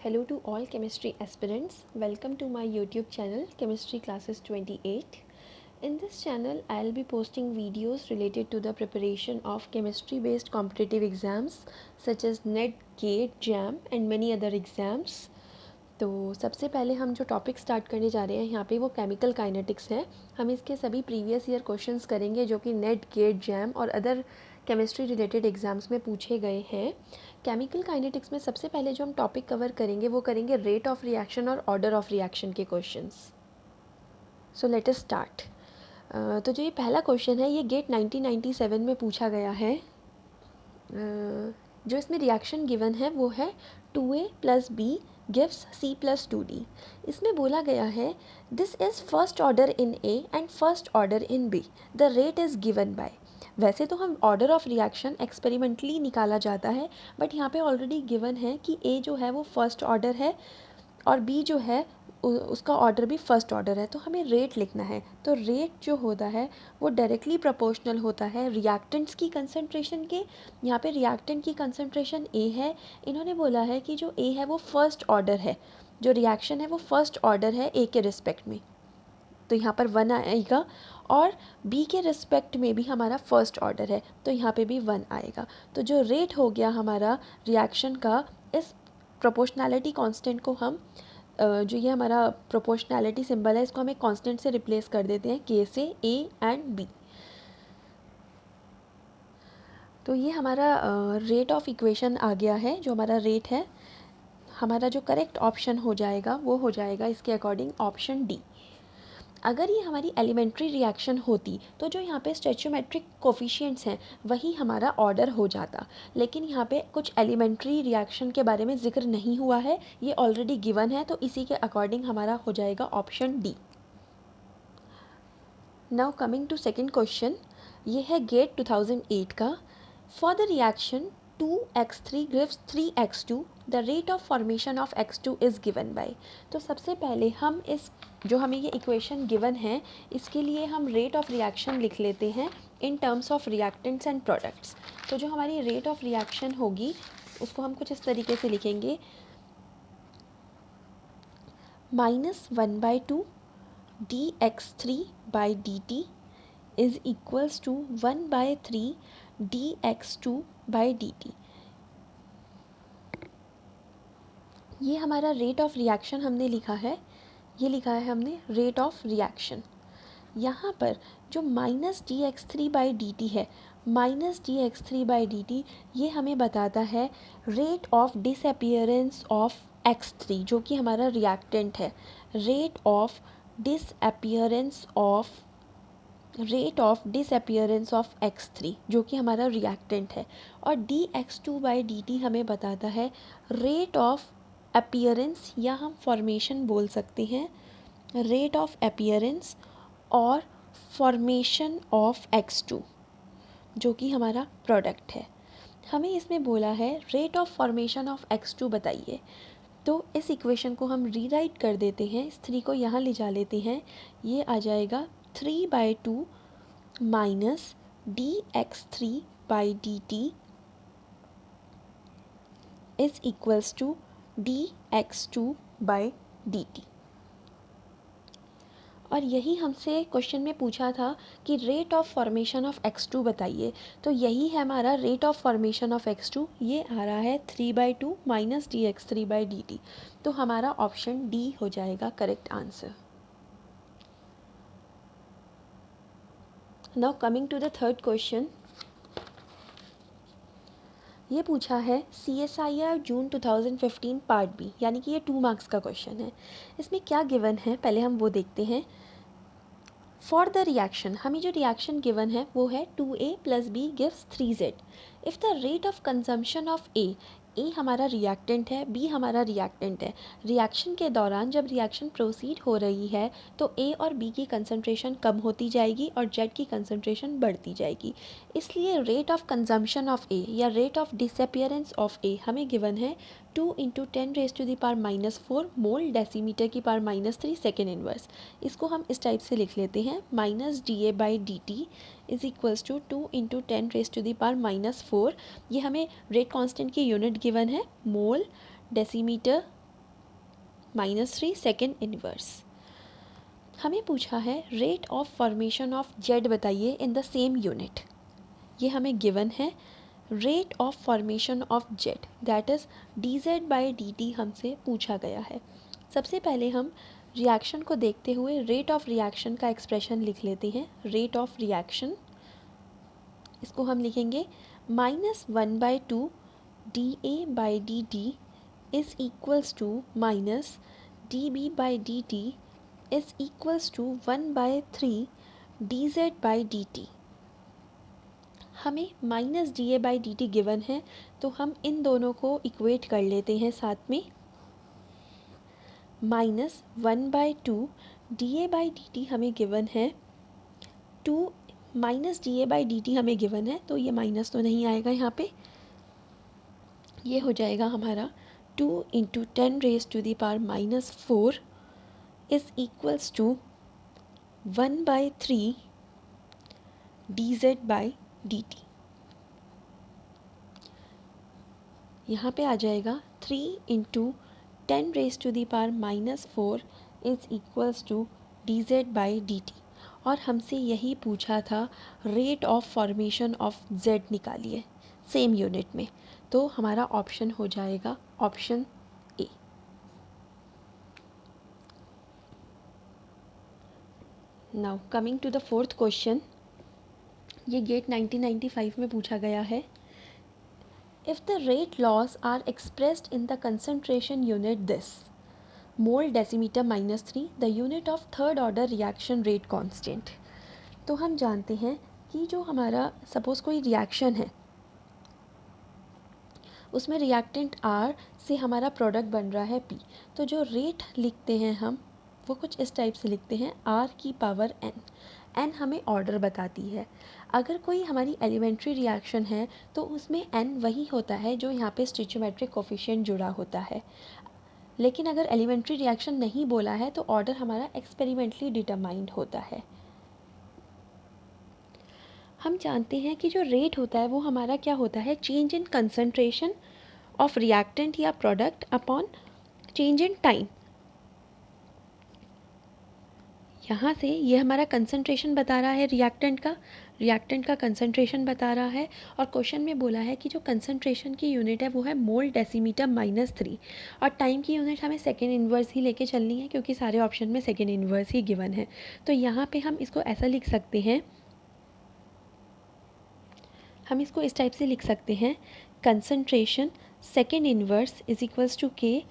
Hello to all chemistry aspirants. Welcome to my YouTube channel Chemistry Classes 28. In this channel, I'll be posting videos related to the preparation of chemistry based competitive exams such as NET, GATE, JAM and many other exams. तो सबसे पहले हम जो topic start करने जा रहे हैं यहाँ पे वो केमिकल काइनेटिक्स है। हम इसके सभी प्रीवियस ईयर क्वेश्चंस करेंगे जो कि नेट, गेट, जैम और अदर केमिस्ट्री रिलेटेड एग्जाम्स में पूछे गए हैं। केमिकल काइनेटिक्स में सबसे पहले जो हम टॉपिक कवर करेंगे वो करेंगे रेट ऑफ रिएक्शन और ऑर्डर ऑफ रिएक्शन के questions. So let us start. तो जो ये पहला क्वेश्चन है ये गेट 1997 में पूछा गया है। जो इसमें रिएक्शन गिवन है वो है 2A + B gives C + 2D। इसमें बोला गया है this is first order in A and first order in B, the rate is given bye. वैसे तो हम ऑर्डर ऑफ रिएक्शन एक्सपेरिमेंटली निकाला जाता है, बट यहाँ पे ऑलरेडी गिवन है कि A जो है वो फर्स्ट ऑर्डर है और B जो है उसका ऑर्डर भी फर्स्ट ऑर्डर है, तो हमें रेट लिखना है। तो रेट जो होता है वो डायरेक्टली प्रोपोर्शनल होता है रिएक्टेंट्स की कंसंट्रेशन के। यहाँ पे रिएक्टेंट की कंसंट्रेशन A है, इन्होंने बोला है कि जो A है वो फर्स्ट ऑर्डर है, जो रिएक्शन है वो फर्स्ट ऑर्डर है A के रिस्पेक्ट में, तो यहाँ पर 1 आएगा। और B के रिस्पेक्ट में भी हमारा फर्स्ट ऑर्डर है तो यहाँ पे भी 1 आएगा। तो जो रेट हो गया हमारा रिएक्शन का, इस प्रोपोर्शनैलिटी कांस्टेंट को हम जो ये हमारा प्रोपोर्शनैलिटी सिंबल है इसको हम एक कांस्टेंट से रिप्लेस कर देते हैं, K से A एंड B। तो ये हमारा रेट ऑफ इक्वेशन आ गया है। जो हमारा रेट है, हमारा जो करेक्ट ऑप्शन हो जाएगा वो हो जाएगा इसके अकॉर्डिंग ऑप्शन डी। अगर ये हमारी एलिमेंट्री रिएक्शन होती तो जो यहाँ पे स्टोइचियोमेट्रिक कोफिशिएंट्स हैं वही हमारा ऑर्डर हो जाता, लेकिन यहाँ पे कुछ एलिमेंट्री रिएक्शन के बारे में जिक्र नहीं हुआ है, ये ऑलरेडी गिवन है, तो इसी के अकॉर्डिंग हमारा हो जाएगा option D. Now coming to second question, ये है गेट 2008 का। For the reaction 2x3 gives 3x2, the rate of formation of x2 is given by. तो सबसे पहले हम इस जो हमें ये इक्वेशन गिवन है इसके लिए हम रेट ऑफ रिएक्शन लिख लेते हैं in terms of reactants and products. तो जो हमारी रेट ऑफ रिएक्शन होगी उसको हम कुछ इस तरीके से लिखेंगे, -1/2 dx3/dt is equals to 1/3 dx2/dt। ये हमारा रेट ऑफ रिएक्शन हमने लिखा है, ये लिखा है हमने रेट ऑफ रिएक्शन। यहाँ पर जो -dx3/dt है, -dx3/dt ये हमें बताता है rate of disappearance of x3 जो कि हमारा रिएक्टेंट है, rate of disappearance of x3 जो कि हमारा रिएक्टेंट है, और dx2/dt हमें बताता है रेट ऑफ अपीयरेंस, या हम फॉर्मेशन बोल सकते हैं, रेट ऑफ अपीयरेंस और फॉर्मेशन ऑफ x2 जो कि हमारा प्रोडक्ट है। हमें इसमें बोला है rate of formation of x2 बताइए। तो इस इक्वेशन को हम रीराइट कर देते हैं, इस 3 को यहाँ ले जा लेते हैं, ये आ जाएगा 3/2 minus dx3/dt is equals to dx2/dt। और यही हमसे क्वेश्चन में पूछा था कि rate of formation of x2 बताइए, तो यही है हमारा rate of formation of x2, ये आ रहा है 3/2 माइनस dx3/dt। तो हमारा ऑप्शन डी हो जाएगा correct answer. Now coming to the third question, ये पूछा है CSIR जून 2015 पार्ट बी, यानी कि ये 2 मार्क्स का क्वेश्चन है। इसमें क्या गिवन है पहले हम वो देखते हैं। फॉर द रिएक्शन, हमें जो रिएक्शन गिवन है वो है 2A + B gives 3Z। If the rate of consumption of A हमारा रिएक्टेंट है, बी हमारा रिएक्टेंट है, रिएक्शन के दौरान जब रिएक्शन प्रोसीड हो रही है तो ए और बी की कंसंट्रेशन कम होती जाएगी और जेड की कंसंट्रेशन बढ़ती जाएगी। इसलिए रेट ऑफ कंजम्पशन ऑफ ए या रेट ऑफ डिसअपियरेंस ऑफ ए हमें गिवन है 2 × 10⁻⁻⁴ मोल डेसीमीटर की पावर -3 सेकेंड इनवर्स। इसको हम इस टाइप से लिख लेते हैं, -dA/dt इज इक्वल्स टू 2 × 10⁻⁻⁴। ये हमें रेट कांस्टेंट की यूनिट गिवन है, मोल डेसीमीटर -3 सेकेंड इनवर्स। हमें पूछा है rate of formation of Z बताइए इन द सेम यूनिट। ये हमें गिवन है rate of formation of Z that is dz/dt हमसे पूछा गया है। सबसे पहले हम रिएक्शन को देखते हुए रेट ऑफ रिएक्शन का एक्सप्रेशन लिख लेते हैं। रेट ऑफ रिएक्शन, इसको हम लिखेंगे -1/2 dA/dt is equals to minus dB/dt is equals to 1/3 dZ/dt। हमें -dA/dt गिवन है, तो हम इन दोनों को इक्वेट कर लेते हैं साथ में। -1/2 dA/dt हमें गिवन है 2 -dA/dt हमें गिवन है, तो ये माइनस तो नहीं आएगा यहाँ पे, ये हो जाएगा हमारा 2 × 10⁻⁻⁴ इज़ इक्वल्स टू 1/3 dZ/dt। यहाँ पे आ जाएगा 3 × 10⁻⁻⁴ इज़ इक्वल्स टू dZ/dt। और हमसे यही पूछा था rate of formation of Z निकालिए सेम यूनिट में, तो हमारा ऑप्शन हो जाएगा option A. Now coming to the fourth question, ये गेट 1995 में पूछा गया है। If the rate laws are expressed in the concentration unit this mole decimetre -3 the unit of third order reaction rate constant. तो हम जानते हैं कि जो हमारा सपोज़ कोई रिएक्शन है, उसमें रिएक्टेंट R से हमारा प्रोडक्ट बन रहा है P, तो जो रेट लिखते हैं हम वो कुछ इस टाइप से लिखते हैं R⁴n। n हमें ऑर्डर बताती है। अगर कोई हमारी एलिमेंट्री रिएक्शन है तो उसमें n वही होता है जो यहाँ पे स्टिचियोमेट्रिक कोफिशिएंट जुड़ा होता है। लेकिन अगर एलिमेंट्री रिएक्शन नहीं बोला है तो ऑर्डर हमारा एक्सपेरिमेंटली डिटरमाइंड होता है। हम जानते हैं कि जो रेट होता है वो हमारा क्या होता है, change in concentration of reactant या product upon change in time. यहाँ से ये हमारा कंसंट्रेशन बता रहा है रिएक्टेंट का कंसंट्रेशन बता रहा है, और क्वेश्चन में बोला है कि जो कंसंट्रेशन की यूनिट है वो है मोल डेसीमीटर -3, और टाइम की यूनिट हमें सेकेंड इन्वर्स ही लेके चलनी है क्योंकि सारे ऑप्शन में सेकेंड इन्वर्स ही गिवन है। तो यहाँ पे हम इसको ऐसा लिख सकते हैं, हम इसको इस टाइप से लिख सकते हैं, concentration second inverse is equals to k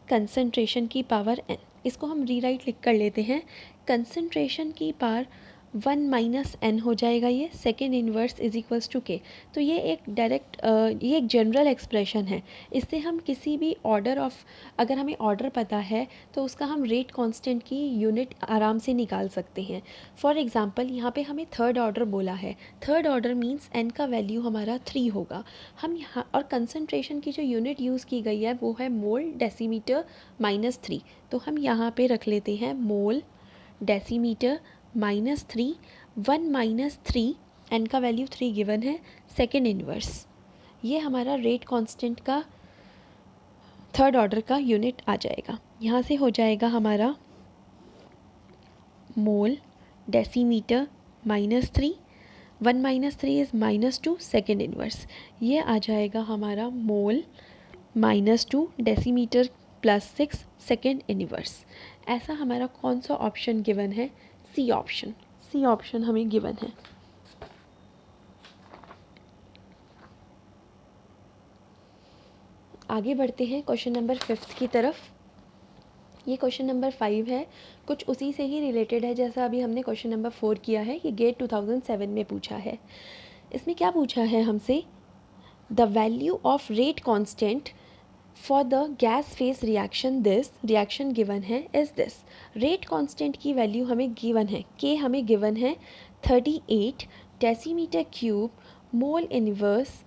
concentration की पावर n। इसको हम रीराइट लिख कर लेते हैं, कंसंट्रेशन की पावर 1 - n हो जाएगा ये second inverse is equals to k. तो ये एक डायरेक्ट ये एक जनरल एक्सप्रेशन है। इससे हम किसी भी ऑर्डर ऑफ, अगर हमें ऑर्डर पता है तो उसका हम रेट कांस्टेंट की यूनिट आराम से निकाल सकते हैं। फॉर एग्जांपल यहाँ पे हमें थर्ड ऑर्डर बोला है, थर्ड ऑर्डर मींस n का वैल्यू हमारा 3 होगा। हम यहाँ, और कंसंट्रेशन की जो यूनिट यूज़ की गई है वो है मोल डेसीमीटर -3, तो हम यहाँ पे रख लेते हैं मोल डेसीमीटर -3, 1 - 3, n का वैल्यू 3 गिवन है, सेकेंड इन्वर्स। ये हमारा रेट कांस्टेंट का थर्ड ऑर्डर का यूनिट आ जाएगा। यहाँ से हो जाएगा हमारा mole decimetre -3, 1 - 3 is -2 second inverse. ये आ जाएगा हमारा मोल -2 डेसीमीटर +6 सेकेंड इन्वर्स। ऐसा हमारा कौन सा ऑप्शन गिवन है, सी ऑप्शन। सी ऑप्शन हमें गिवन है। आगे बढ़ते हैं क्वेश्चन नंबर 5 की तरफ। ये क्वेश्चन नंबर 5 है, कुछ उसी से ही रिलेटेड है जैसा अभी हमने क्वेश्चन नंबर 4 किया है। ये गेट 2007 में पूछा है। इसमें क्या पूछा है हमसे, the value of rate constant for the gas face reaction this reaction given है इज दिस। रेट कांस्टेंट की वैल्यू हमें गिवन है, के हमें गिवन है 38 decimetre cube mole inverse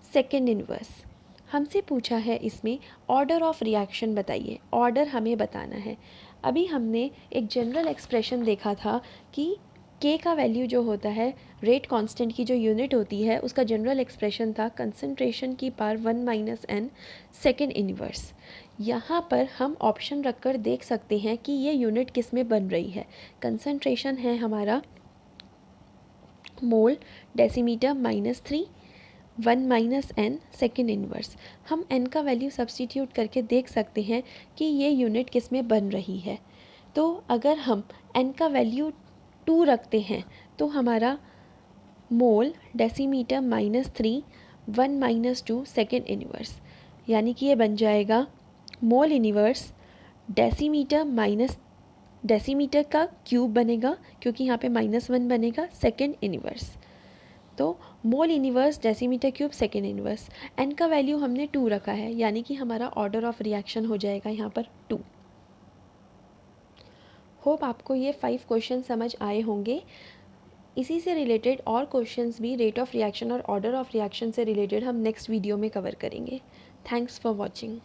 second inverse. हमसे पूछा है इसमें ऑर्डर ऑफ रिएक्शन बताइए, ऑर्डर हमें बताना है। अभी हमने एक जनरल एक्सप्रेशन देखा था कि के का वैल्यू जो होता है, रेट कांस्टेंट की जो यूनिट होती है, उसका जनरल एक्सप्रेशन था कंसंट्रेशन की power 1 minus n second inverse. यहाँ पर हम ऑप्शन रखकर देख सकते हैं कि ये यूनिट किस में बन रही है। कंसंट्रेशन है हमारा mole decimetre -3, 1 minus n second inverse. हम एन का वैल्यू सब्सटीट्यूट करके देख सकते हैं कि ये यूनिट किस में बन रही है। तो अगर हम एन का वैल्यू 2 रखते हैं तो हमारा mole decimetre -3, 1 minus 2 second inverse, यानी कि ये बन जाएगा मोल इनवर्स डेसीमीटर का क्यूब बनेगा, क्योंकि यहाँ पे -1 बनेगा, सेकेंड इनवर्स। तो mole inverse decimetre cube second inverse. N का वैल्यू हमने 2 रखा है, यानी कि हमारा ऑर्डर ऑफ रिएक्शन हो जाएगा यहाँ पर 2। होप आपको ये 5 क्वेश्चन समझ आए होंगे। इसी से रिलेटेड और क्वेश्चंस भी रेट ऑफ रिएक्शन और ऑर्डर ऑफ रिएक्शन से रिलेटेड हम नेक्स्ट वीडियो में कवर करेंगे। Thanks for watching.